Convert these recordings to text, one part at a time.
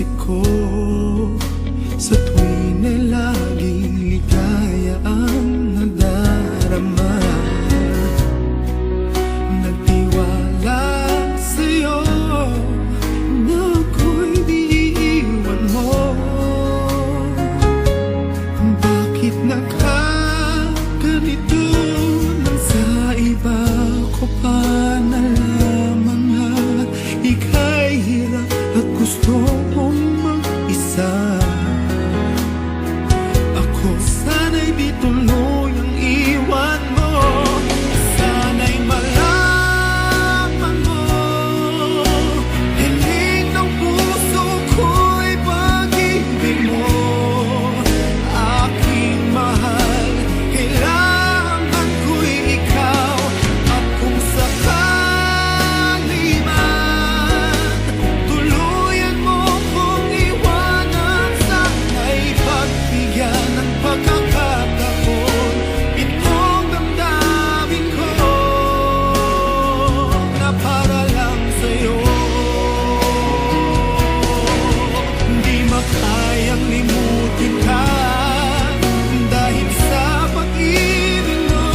puso ko sa tuwing na laging ligaya ang nadarama. Nagtiwala sa'yo na ako'y di iiwan mo. Bakit nagkaganito nang sa iba ko pa nalaman na ika'y hirap at gusto mong mag-isa? Ako sana'y di tuluyang iwan mo. Sana'y malaman mo, hiling ng puso ko'y pag-ibig mo. Aking mahal, kailangan ko'y ikaw. At kung sakali man tuluyan mo kong iwanan, sana'y pagbigyan ng pagkakataon itong damdamin ko na para lang sa'yo. Di makayang limutin ka dahil sa pag-ibig mo.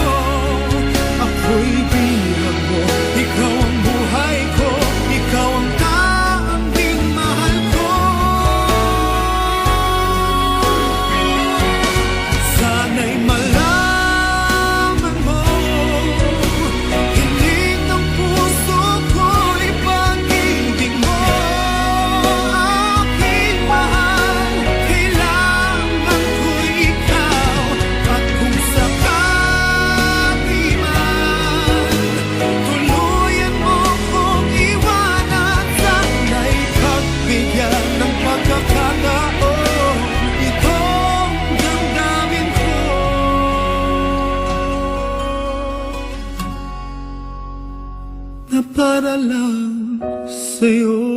Ako'y bilang mo, ikaw ang buhay ko, ikaw ang tanging mahal ko. Sana'y malaman mo, hiling ng puso ko'y pag-ibig mo. Aking mahal, kailangan ko'y ikaw. At kung sakali man tuluyan mo kong iwanan, sana'y pagbigyan ng pagkakataon itong damdamin ko na para lang sa'yo.